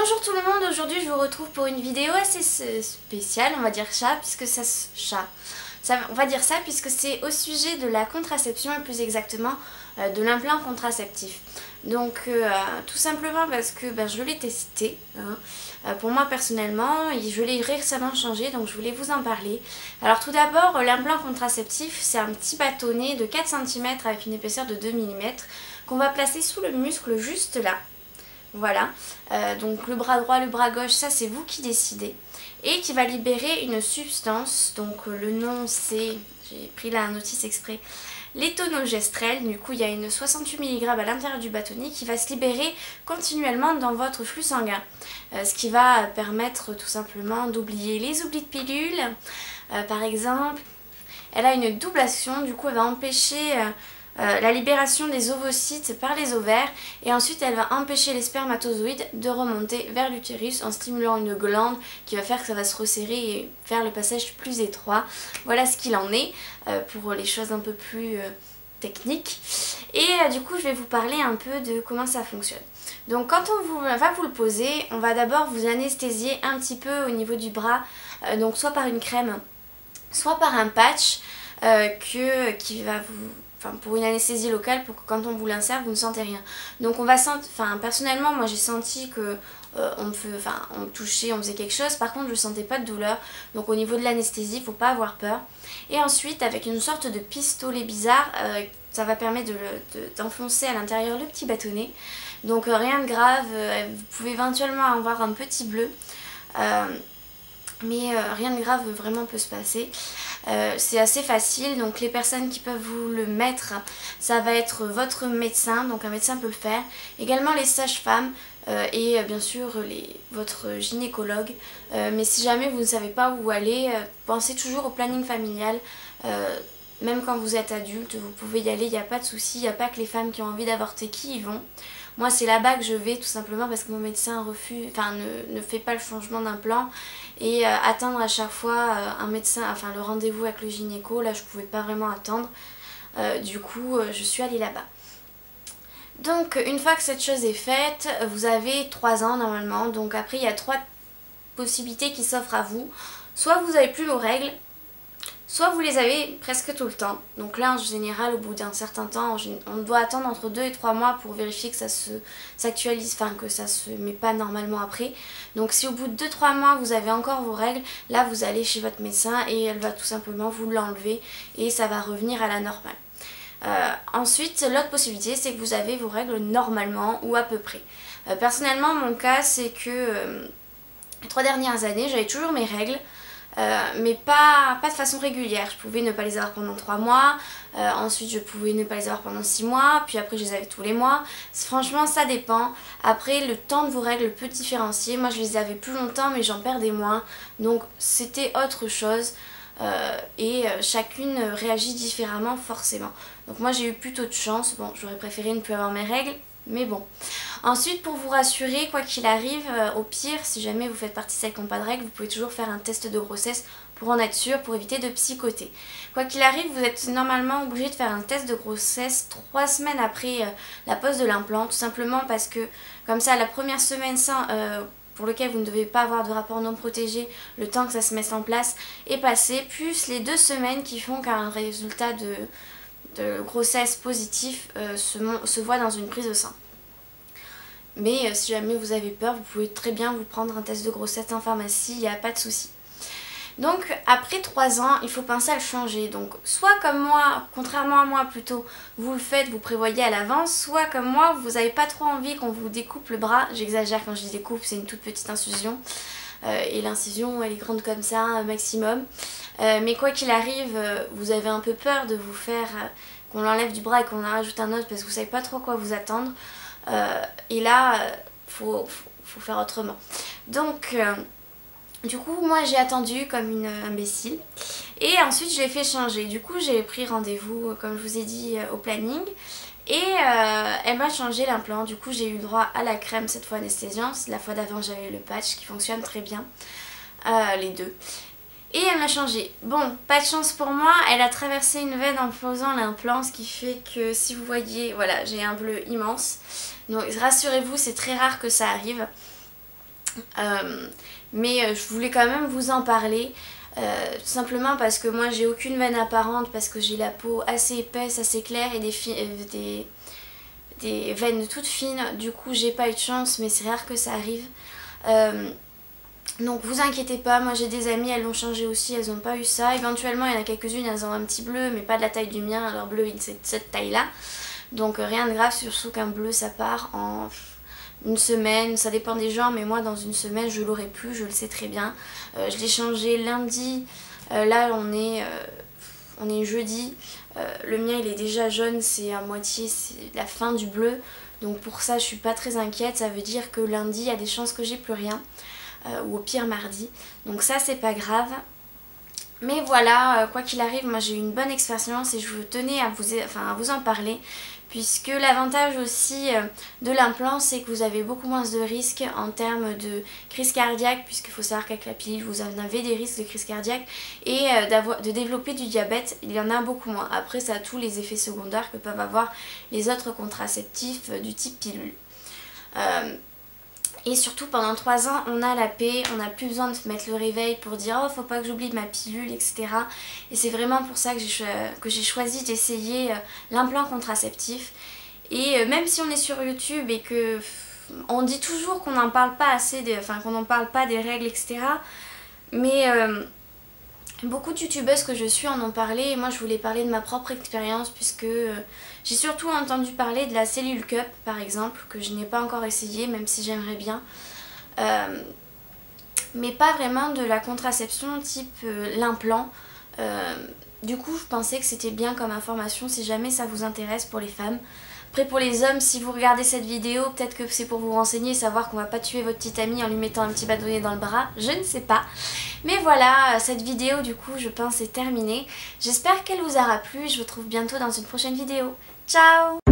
Bonjour tout le monde, aujourd'hui je vous retrouve pour une vidéo assez spéciale, on va dire on va dire ça puisque c'est au sujet de la contraception et plus exactement de l'implant contraceptif. Donc tout simplement parce que je l'ai testé, pour moi personnellement, et je l'ai récemment changé, donc je voulais vous en parler. Alors tout d'abord, l'implant contraceptif, c'est un petit bâtonnet de 4 cm avec une épaisseur de 2 mm qu'on va placer sous le muscle juste là. Voilà, donc le bras droit, le bras gauche, ça c'est vous qui décidez. Et qui va libérer une substance, donc le nom c'est, j'ai pris là un notice exprès, l'étonogestrel. Du coup il y a une 68 mg à l'intérieur du bâtonnet qui va se libérer continuellement dans votre flux sanguin. Ce qui va permettre tout simplement d'oublier les oublis de pilules, par exemple. Elle a une double action, du coup elle va empêcher la libération des ovocytes par les ovaires et ensuite elle va empêcher les spermatozoïdes de remonter vers l'utérus en stimulant une glande qui va faire que ça va se resserrer et faire le passage plus étroit. Voilà ce qu'il en est pour les choses un peu plus techniques. Et du coup je vais vous parler un peu de comment ça fonctionne. Donc quand on va vous le poser, on va d'abord vous anesthésier un petit peu au niveau du bras, donc soit par une crème, soit par un patch qui va vous... pour une anesthésie locale, pour que quand on vous l'insère, vous ne sentez rien. Donc on va sentir, personnellement, moi j'ai senti que on me touchait, on faisait quelque chose. Par contre, je ne sentais pas de douleur. Donc au niveau de l'anesthésie, il ne faut pas avoir peur. Et ensuite, avec une sorte de pistolet bizarre, ça va permettre d'enfoncer à l'intérieur le petit bâtonnet. Donc rien de grave, vous pouvez éventuellement avoir un petit bleu. Mais rien de grave vraiment peut se passer. C'est assez facile, donc les personnes qui peuvent vous le mettre, ça va être votre médecin, donc un médecin peut le faire. Également les sages-femmes et bien sûr votre gynécologue. Mais si jamais vous ne savez pas où aller, pensez toujours au planning familial. Même quand vous êtes adulte, vous pouvez y aller, il n'y a pas de souci. Il n'y a pas que les femmes qui ont envie d'avorter qui y vont. Moi c'est là-bas que je vais tout simplement parce que mon médecin ne fait pas le changement d'implant. Et attendre à chaque fois un médecin, le rendez-vous avec le gynéco, là je pouvais pas vraiment attendre. Du coup je suis allée là-bas. Donc une fois que cette chose est faite, vous avez 3 ans normalement. Donc après il y a 3 possibilités qui s'offrent à vous. Soit vous avez plus vos règles, soit vous les avez presque tout le temps. Donc là en général au bout d'un certain temps, on doit attendre entre 2 et 3 mois pour vérifier que ça s'actualise, que ça se met pas normalement après. Donc si au bout de 2-3 mois vous avez encore vos règles, là vous allez chez votre médecin et elle va tout simplement vous l'enlever et ça va revenir à la normale. Ensuite l'autre possibilité c'est que vous avez vos règles normalement ou à peu près. Personnellement mon cas c'est que les 3 dernières années j'avais toujours mes règles. Mais pas de façon régulière. Je pouvais ne pas les avoir pendant 3 mois, ensuite je pouvais ne pas les avoir pendant 6 mois, puis après je les avais tous les mois. Franchement ça dépend. Après le temps de vos règles peut différencier. Moi je les avais plus longtemps mais j'en perdais moins. Donc c'était autre chose. Chacune réagit différemment forcément. Donc moi j'ai eu plutôt de chance. Bon, j'aurais préféré ne plus avoir mes règles. Mais bon. Ensuite, pour vous rassurer, quoi qu'il arrive, au pire, si jamais vous faites partie de celles qui n'ont pas de règles, vous pouvez toujours faire un test de grossesse pour en être sûr, pour éviter de psychoter. Quoi qu'il arrive, vous êtes normalement obligé de faire un test de grossesse 3 semaines après la pose de l'implant, tout simplement parce que, comme ça, la première semaine pour lequel vous ne devez pas avoir de rapport non protégé, le temps que ça se mette en place est passé, plus les 2 semaines qui font qu'un résultat de grossesse positif se voit dans une prise de sang. Mais si jamais vous avez peur, vous pouvez très bien vous prendre un test de grossesse en pharmacie, il n'y a pas de souci. Donc après 3 ans, il faut penser à le changer. Donc soit comme moi, contrairement à moi plutôt, vous le faites, vous prévoyez à l'avance, soit comme moi, vous n'avez pas trop envie qu'on vous découpe le bras. J'exagère quand je dis découpe, c'est une toute petite incision. Et l'incision elle est grande comme ça, un maximum. Mais quoi qu'il arrive, vous avez un peu peur de vous faire qu'on l'enlève du bras et qu'on en rajoute un autre parce que vous savez pas trop quoi vous attendre. Et là, faut faire autrement. Donc, du coup, moi j'ai attendu comme une imbécile. Et ensuite, je l'ai fait changer. Du coup, j'ai pris rendez-vous, comme je vous ai dit, au planning. Et elle m'a changé l'implant. Du coup, j'ai eu le droit à la crème cette fois anesthésiante. La fois d'avant, j'avais le patch qui fonctionne très bien. Les deux. Et elle m'a changé. Bon, pas de chance pour moi, elle a traversé une veine en posant l'implant, ce qui fait que si vous voyez, voilà, j'ai un bleu immense. Donc rassurez-vous, c'est très rare que ça arrive. Mais je voulais quand même vous en parler. Tout simplement parce que moi j'ai aucune veine apparente, parce que j'ai la peau assez épaisse, assez claire et des veines toutes fines. Du coup j'ai pas eu de chance, mais c'est rare que ça arrive. Donc vous inquiétez pas, moi j'ai des amies, elles l'ont changé aussi, elles n'ont pas eu ça. Éventuellement il y en a quelques-unes, elles ont un petit bleu, mais pas de la taille du mien, leur bleu c'est de cette taille là. Donc rien de grave, surtout qu'un bleu ça part en une semaine, ça dépend des gens, mais moi dans une semaine je l'aurai plus, je le sais très bien. Je l'ai changé lundi, là on est jeudi, le mien il est déjà jaune, c'est à moitié, c'est la fin du bleu. Donc pour ça je suis pas très inquiète, ça veut dire que lundi il y a des chances que j'ai plus rien. Ou au pire mardi, donc ça c'est pas grave. Mais voilà, quoi qu'il arrive, moi j'ai eu une bonne expérience et je tenais à vous en parler, puisque l'avantage aussi de l'implant, c'est que vous avez beaucoup moins de risques en termes de crise cardiaque, puisqu'il faut savoir qu'avec la pilule vous en avez des risques de crise cardiaque, et de développer du diabète, il y en a beaucoup moins. Après ça a tous les effets secondaires que peuvent avoir les autres contraceptifs du type pilule. Et surtout pendant 3 ans on a la paix, on n'a plus besoin de se mettre le réveil pour dire oh faut pas que j'oublie ma pilule, etc. Et c'est vraiment pour ça que j'ai choisi d'essayer l'implant contraceptif. Et même si on est sur YouTube et que on dit toujours qu'on n'en parle pas assez, qu'on n'en parle pas des règles, etc. Mais beaucoup de youtubeuses que je suis en ont parlé et moi je voulais parler de ma propre expérience, puisque j'ai surtout entendu parler de la cellule cup par exemple, que je n'ai pas encore essayé même si j'aimerais bien, mais pas vraiment de la contraception type l'implant. Du coup je pensais que c'était bien comme information si jamais ça vous intéresse pour les femmes. Après pour les hommes, si vous regardez cette vidéo, peut-être que c'est pour vous renseigner, savoir qu'on va pas tuer votre petite amie en lui mettant un petit bâtonnet dans le bras, je ne sais pas. Mais voilà, cette vidéo du coup je pense est terminée. J'espère qu'elle vous aura plu, je vous retrouve bientôt dans une prochaine vidéo. Ciao!